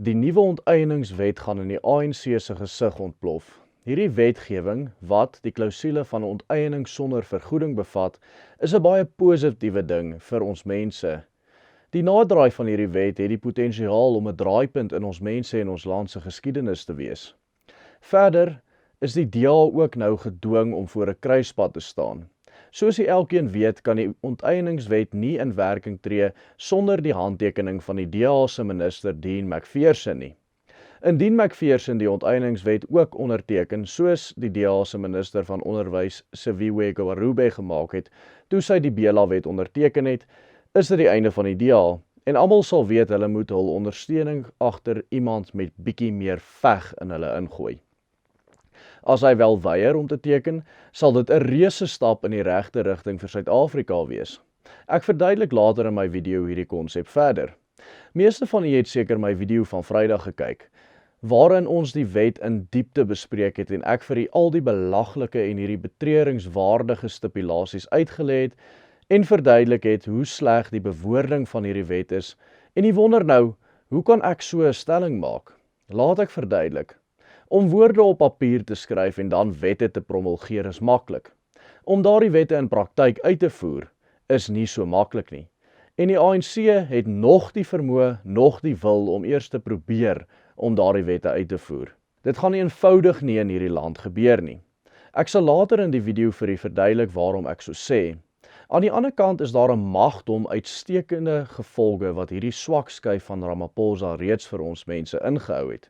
Die nuwe onteieningswet gaan in die ANC se gesig ontplof. Hierdie wetgewing, wat die klousule van onteiening sonder vergoeding bevat, is 'n baie positiewe ding vir ons mense. Die naderdraai van hierdie wet het die potensiaal om 'n draaipunt in ons mense en ons land se geskiedenis te wees. Verder is die DA ook nou gedwing om voor 'n kruispunt te staan. Soos elkeen weet, kan die onteieningswet nie in werking tree sonder die handtekening van die DA se minister Dean McPherson nie. Indien McPherson die onteieningswet ook onderteken, soos die DA se minister van onderwys Siviwe Gwarube gemaak het, toe sy die Bela-wet onderteken het, is dit die einde van die DA, en almal sal weet hulle moet hul ondersteuning agter iemand met bietjie meer veg in hulle ingooi. As hy wel weier om te teken, sal dit 'n reuse stap in die regte rigting vir Suid-Afrika wees. Ek verduidelik later in my video hierdie konsep verder. Meeste van julle het seker my video van Vrydag gekyk, waarin ons die wet in diepte bespreek het en ek vir al die belaglike en hierdie betreuringswaardige stipulasies uitgelê het en verduidelik het hoe sleg die bewoording van hierdie wet is, en jy wonder nou, hoe kan ek so 'n stelling maak? Laat ek verduidelik. Om woorde op papier te skryf en dan wette te promulgeer is maklik. Om daardie wette in praktyk uit te voer is nie so maklik nie. En die ANC het nog die vermoë, nog die wil om eers te probeer om daardie wette uit te voer. Dit gaan nie eenvoudig nie in hierdie land gebeur nie. Ek sal later in die video vir u verduidelik waarom ek so sê. Aan die ander kant is daar 'n magdom uitstekende gevolge wat hierdie swak skuif van Ramaphosa reeds vir ons mense ingehou het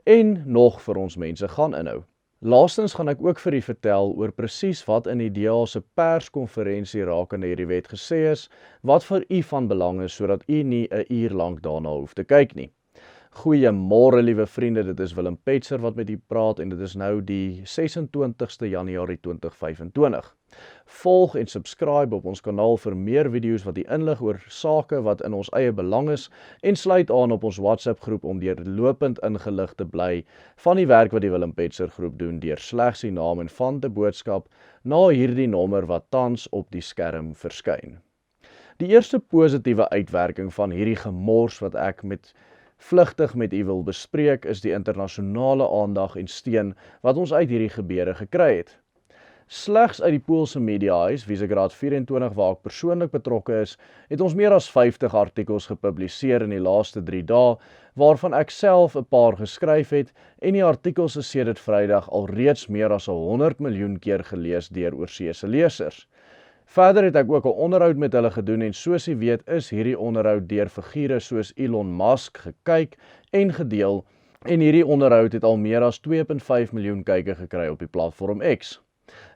en nog vir ons mense gaan inhou. Laastens gaan ek ook vir u vertel oor presies wat in die DA se perskonferensie rakende hierdie wet gesê is, wat vir u van belang is sodat u nie 'n uur lank daarna hoef te kyk nie. Goeiemôre liewe vriende, dit is Willem Petzer wat met u praat en dit is nou die 26ste Januarie 2025. Volg en subscribe op ons kanaal vir meer video's wat u inlig oor sake wat in ons eie belang is en sluit aan op ons WhatsApp groep om deurlopend ingelig te bly van die werk wat die Willem Petzer groep doen deur slegs die naam en van te boodskap na hierdie nommer wat tans op die skerm verskyn. Die eerste positiewe uitwerking van hierdie gemors wat ek vlugtig met u wil bespreek is die internasionale aandag en steun wat ons uit hierdie gebeure gekry het. Slegs uit die Poolse mediahuis, Visegrad 24 waar ek persoonlik betrokke is, het ons meer as 50 artikels gepubliseer in die laaste 3 dae, waarvan ek self 'n paar geskryf het en die artikels is sedert Vrydag alreeds meer as 100 miljoen keer gelees deur oorseese lesers. Verder het ek ook 'n onderhoud met hulle gedoen en soos jy weet is hierdie onderhoud deur figure soos Elon Musk gekyk en gedeel en hierdie onderhoud het al meer as 2.5 miljoen kykke gekry op die platform X.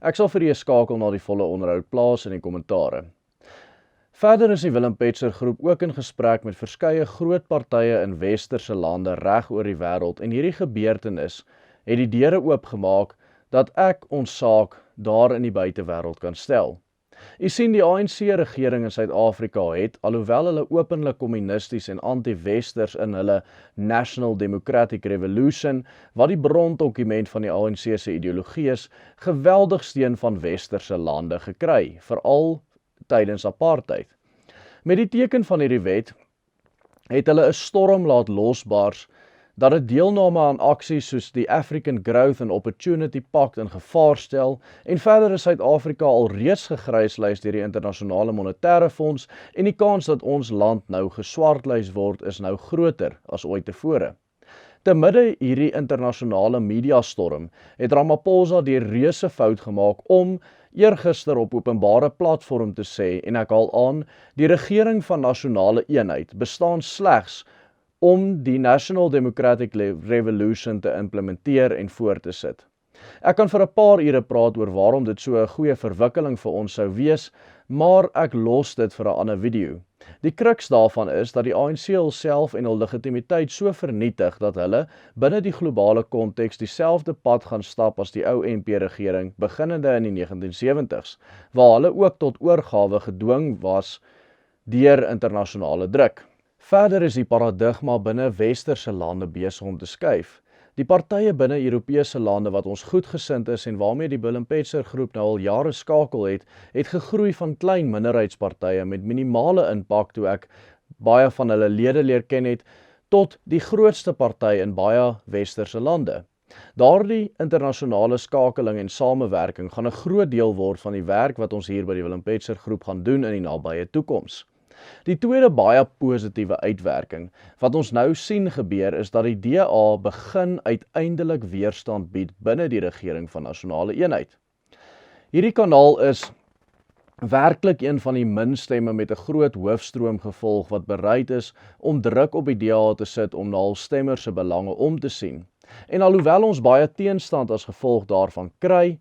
Ek sal vir u 'n skakel na die volle onderhoud plaas in die kommentare. Verder is die Willem Petzer groep ook in gesprek met verskeie groot partye in westerse lande reg oor die wêreld en hierdie gebeurtenis het die deure oopgemaak dat ek ons saak daar in die buitewêreld kan stel. U sien die ANC-regering in Suid-Afrika het, alhoewel hulle openlik kommunisties en anti-westers in hulle National Democratic Revolution, wat die brondokument van die ANC se ideologie is, geweldig steun van westerse lande gekry, veral tydens apartheid. Met die teken van hierdie wet het hulle 'n storm laat losbars dat dit deelname aan aksies soos die African Growth and Opportunity Pact in gevaar stel en verder is Suid-Afrika alreeds gegrysluis deur die Internasionale Monetaire Fonds en die kans dat ons land nou geswartlys word is nou groter as ooit tevore. Te midde hierdie internasionale mediastorm het Ramaphosa die reuse fout gemaak om eergister op openbare platform te sê en ek haal aan, die regering van nasionale eenheid bestaan slegs om die National Democratic Revolution te implementeer en voort te sit. Ek kan vir 'n paar ure praat oor waarom dit so 'n goeie verwikkeling vir ons sou wees, maar ek los dit vir 'n ander video. Die kruks daarvan is dat die ANC hulself en hul legitimiteit so vernietig dat hulle binne die globale konteks dieselfde pad gaan stap as die ou NP-regering beginnende in die 1970s, waar hulle ook tot oorgawe gedwing was deur internasionale druk. Verder is die paradigma binne westerse lande besig om te skuif. Die partye binne Europese lande wat ons goedgesind is en waarmee die Willem Petzer groep nou al jare skakel het gegroei van klein minderheidspartye met minimale impak toe ek baie van hulle lede leer ken het, tot die grootste party in baie westerse lande. Daardie internasionale skakeling en samewerking gaan 'n groot deel word van die werk wat ons hier by die Willem Petzer groep gaan doen in die nabye toekoms. Die tweede baie positiewe uitwerking wat ons nou sien gebeur is dat die DA begin uiteindelik weerstand bied binne die regering van nasionale eenheid. Hierdie kanaal is werklik een van die min stemme met 'n groot hoofstroom gevolg wat bereid is om druk op die DA te sit om na hul stemmers se belange om te sien. En alhoewel ons baie teenstand as gevolg daarvan kry,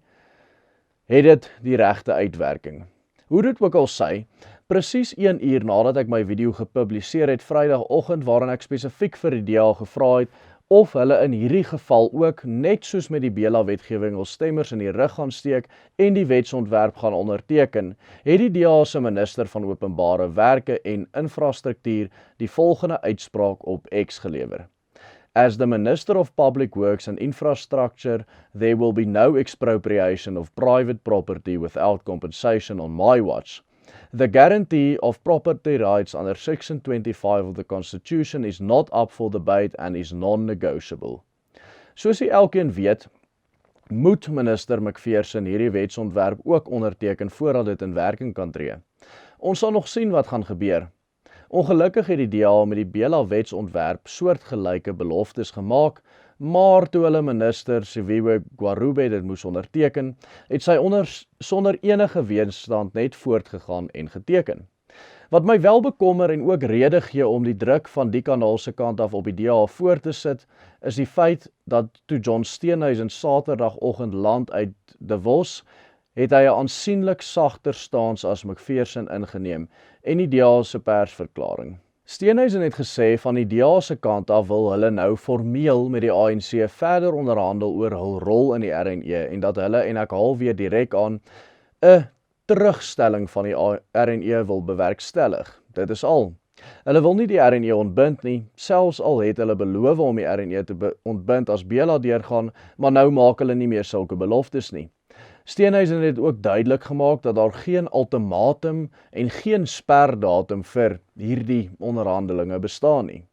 het dit die regte uitwerking. Hoe dit ook al sy, presies 1 uur nadat ek my video gepubliseer het Vrydagoggend waarin ek spesifiek vir die DA gevra het of hulle in hierdie geval ook net soos met die Bela-wetgewing hul stemmers in die rug gaan steek en die wetsontwerp gaan onderteken, het die DA se minister van openbare werke en infrastruktuur die volgende uitspraak op X gelewer. As the Minister of Public Works and Infrastructure, there will be no expropriation of private property without compensation on my watch. The guarantee of property rights under Section 25 of the Constitution is not up for debate and is non-negotiable. Soos elkeen weet, moet minister McPherson hierdie wetsontwerp ook onderteken voordat dit in werking kan tree. Ons sal nog sien wat gaan gebeur. Ongelukkig het die DA met die Bela-wetsontwerp soortgelyke beloftes gemaak, maar toe hulle minister Siviwe Gwarube dit moes onderteken, het sy sonder enige weerstand net voortgegaan en geteken. Wat my wel bekommer en ook rede gee om die druk van die kanaal se kant af op die DA voor te sit, is die feit dat toe John Steenhuisen Saterdagoggend land uit Davos, het hy 'n aansienlik sagter stans as McPherson ingeneem en die DA se persverklaring. Steenhuisen het gesê van die DA se kant af wil hulle nou formeel met die ANC verder onderhandel oor hul rol in die RNE en dat hulle, en ek haal weer direk aan, 'n terugstelling van die RNE wil bewerkstellig. Dit is al. Hulle wil nie die RNE ontbind nie, selfs al het hulle beloof om die RNE te ontbind as Bela deurgaan, maar nou maak hulle nie meer sulke beloftes nie. Steenhuisen het ook duidelik gemaak dat daar geen ultimatum en geen sperdatum vir hierdie onderhandelinge bestaan nie.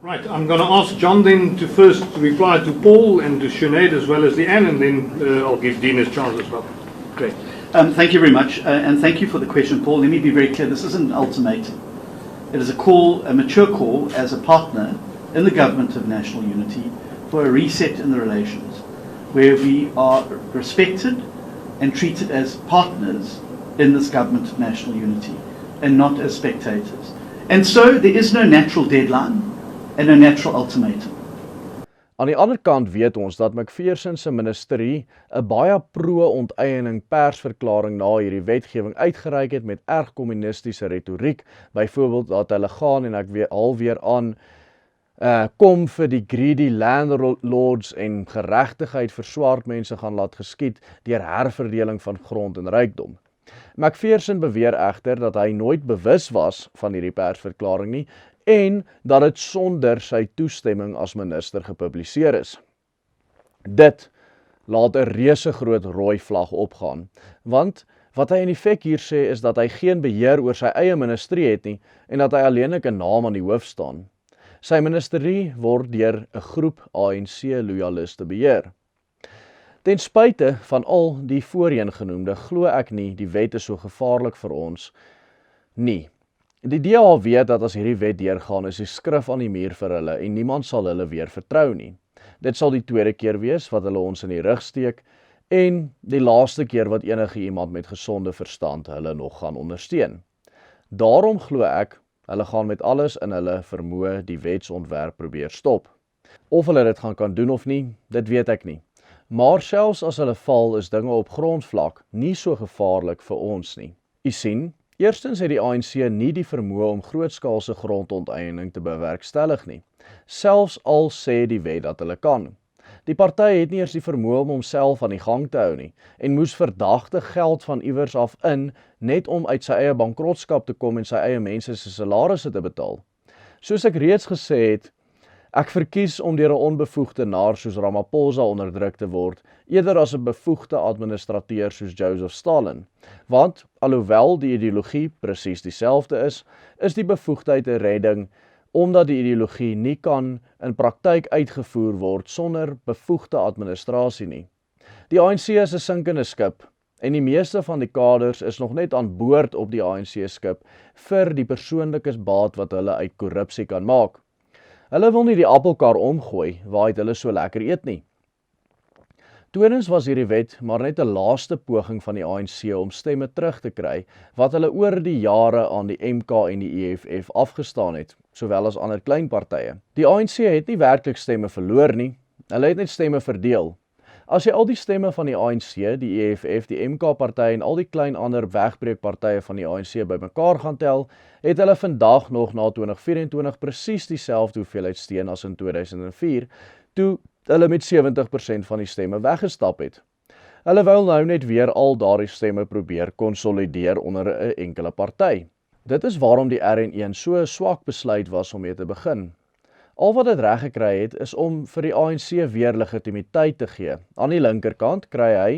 Right, I'm going to ask John then to first reply to Paul and to Sinead as well as Leanne, and then I'll give Dean his chance as well. Great. Thank you very much, and thank you for the question, Paul. Let me be very clear, this isn't an ultimatum. It is a mature call as a partner in the government of national unity for a reset in the relations, where we are respected and treated as partners in this government of national unity and not as spectators. And so there is no natural deadline and no natural ultimatum. Aan die ander kant weet ons dat McPherson se ministerie 'n baie pro-onteiening persverklaring na hierdie wetgewing uitgereik het met erg kommunistiese retoriek, byvoorbeeld dat hulle gaan en ek weer aan kom vir die greedy landlords en geregtigheid vir swart mense gaan laat geskied deur herverdeling van grond en rykdom. McPherson beweer egter dat hy nooit bewus was van hierdie persverklaring nie en dat dit sonder sy toestemming as minister gepubliseer is. Dit laat 'n reuse groot rooi vlag opgaan, want wat hy in effek hier sê is dat hy geen beheer oor sy eie ministerie het nie en dat hy alleenlik 'n naam aan die hoof staan. Sy ministerie word deur 'n groep ANC-loyaliste beheer. Ten spyte van al die voorheen genoemde, glo ek nie die wet is so gevaarlik vir ons nie. Die DA weet dat as hierdie wet deurgaan, is die skrif aan die muur vir hulle en niemand sal hulle weer vertrou nie. Dit sal die tweede keer wees wat hulle ons in die rug steek en die laaste keer wat enige iemand met gesonde verstand hulle nog gaan ondersteun. Daarom glo ek, hulle gaan met alles in hulle vermoë die wetsontwerp probeer stop. Of hulle dit gaan kan doen of nie, dit weet ek nie. Maar selfs as hulle val, is dinge op grondvlak nie so gevaarlik vir ons nie. U sien, eerstens het die ANC nie die vermoë om grootskaalse grondonteeneming te bewerkstellig nie, selfs al sê die wet dat hulle kan. Die party het nie eers die vermoë om homself aan die gang te hou nie en moes verdagte geld van iewers af in net om uit sy eie bankrotskap te kom en sy eie mense se salarisse te betaal. Soos ek reeds gesê het, ek verkies om deur 'n onbevoegde naar soos Ramaphosa onderdruk te word, eerder as 'n bevoegde administrateur soos Joseph Stalin. Want, alhoewel die ideologie presies dieselfde is die bevoegdheid 'n redding omdat die ideologie nie kan in praktyk uitgevoer word sonder bevoegde administrasie nie. Die ANC is 'n sinkende skip en die meeste van die kaders is nog net aan boord op die ANC skip vir die persoonlike baat wat hulle uit korrupsie kan maak. Hulle wil nie die appelkar omgooi waaruit hulle so lekker eet nie. Tweedens was hierdie wet maar net 'n laaste poging van die ANC om stemme terug te kry wat hulle oor die jare aan die MK en die EFF afgestaan het, sowel as ander klein partye. Die ANC het nie werklik stemme verloor nie, hulle het net stemme verdeel. As jy al die stemme van die ANC, die EFF, die MK-party en al die klein ander wegbreekpartye van die ANC bymekaar gaan tel, het hulle vandag nog na 2024 presies dieselfde hoeveelheid steun as in 2004, toe hulle met 70% van die stemme weggestap het. Hulle wil nou net weer al daardie stemme probeer konsolideer onder 'n enkele party. Dit is waarom die RN1 so 'n swak besluit was om mee te begin. Al wat dit reg gekry het, is om vir die ANC weer legitimiteit te gee. Aan die linkerkant kry hy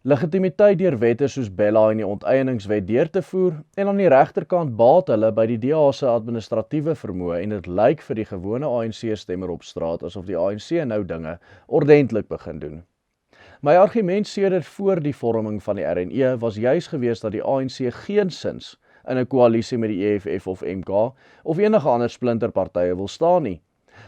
legitimiteit deur wette soos Bella en die onteieningswet deur te voer, en aan die regterkant baat hulle by die DA se administratiewe vermoë, en dit lyk vir die gewone ANC-stemmer op straat asof die ANC nou dinge ordentlik begin doen. My argument sedert voor die vorming van die RNE was juis gewees dat die ANC geensins in 'n koalisie met die EFF of MK of enige ander splinterpartye wil staan nie.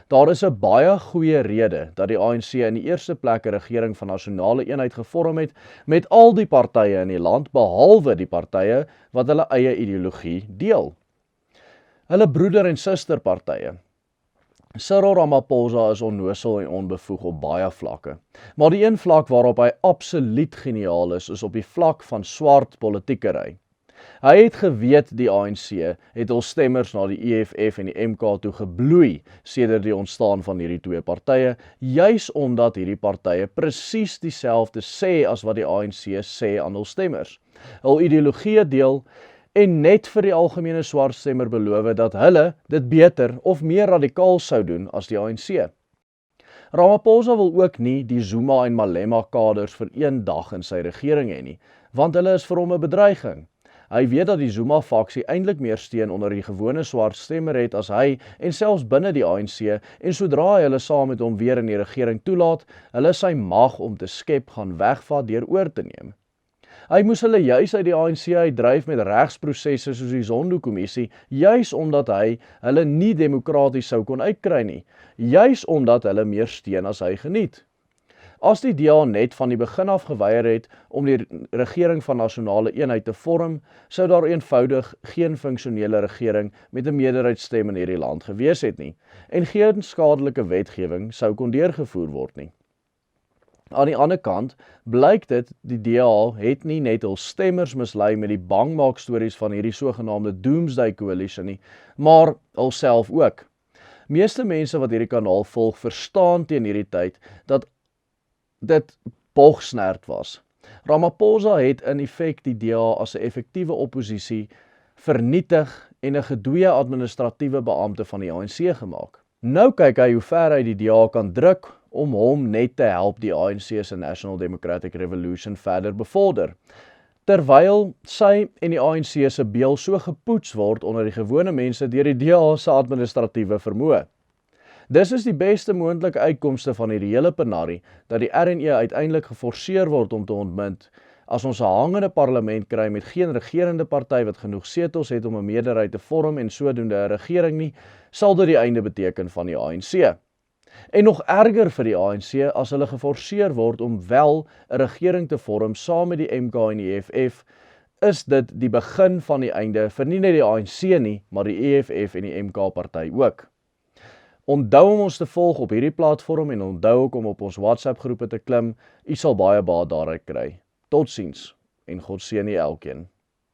Daar is 'n baie goeie rede dat die ANC in die eerste plek 'n regering van nasionale eenheid gevorm het met al die partye in die land, behalwe die partye wat hulle eie ideologie deel. Hulle broeder- en susterpartye. Cyril Ramaphosa is onnosel en onbevoeg op baie vlakke. Maar die een vlak waarop hy absoluut geniaal is op die vlak van swart politiekery. Hy het geweet die ANC het hul stemmers na die EFF en die MK toe gebloei sedert die ontstaan van hierdie twee partye, juis omdat hierdie partye presies dieselfde sê as wat die ANC sê aan hul stemmers. Hul ideologie deel en net vir die algemene swart stemmer beloof dat hulle dit beter of meer radikaal sou doen as die ANC. Ramaphosa wil ook nie die Zuma en Malema kaders vir een dag in sy regering hê nie, want hulle is vir hom 'n bedreiging. Hy weet dat die Zuma-faksie eintlik meer steun onder die gewone swart stemmer het as hy en selfs binne die ANC, en sodra hy hulle saam met hom weer in die regering toelaat, hulle sy mag om te skep gaan wegvat deur oor te neem. Hy moes hulle juis uit die ANC uitdryf met regsprosesse soos die Zondo-kommissie, juis omdat hy hulle nie demokraties sou kon uitkry nie, juis omdat hulle meer steun as hy geniet. As die DA net van die begin af geweier het om die regering van nasionale eenheid te vorm, sou daar eenvoudig geen funksionele regering met 'n meerderheidsstem in hierdie land gewees het nie, en geen skadelike wetgewing sou kon deurgevoer word nie. Aan die ander kant blyk dit die DA het nie net hul stemmers mislei met die bangmaakstories van hierdie sogenaamde Doomsday Coalition nie, maar hulself ook. Meeste mense wat hierdie kanaal volg, verstaan teen hierdie tyd dat dit bogsnerd was. Ramaphosa het in effek die DA as 'n effektiewe opposisie vernietig en 'n gedooie administratiewe beampte van die ANC gemaak. Nou kyk hy hoe ver hy die DA kan druk om hom net te help die ANC se National Democratic Revolution verder bevorder, terwyl sy en die ANC se beel so gepoets word onder die gewone mense deur die DA se administratiewe vermoë. Dis is die beste moontlike uitkomste van hierdie hele penarie, dat die RNE uiteindelik geforseer word om te ontbind. As ons 'n hangende parlement kry met geen regerende party wat genoeg setels het om 'n meerderheid te vorm en sodoende 'n regering nie, sal dit die einde beteken van die ANC. En nog erger vir die ANC as hulle geforseer word om wel 'n regering te vorm saam met die MK en die EFF, is dit die begin van die einde vir nie net die ANC nie, maar die EFF en die MK-party ook. Onthou om ons te volg op hierdie platform en onthou ook om op ons WhatsApp groepe te klim. U sal baie baat daaruit kry. Totsiens en God seën elkeen.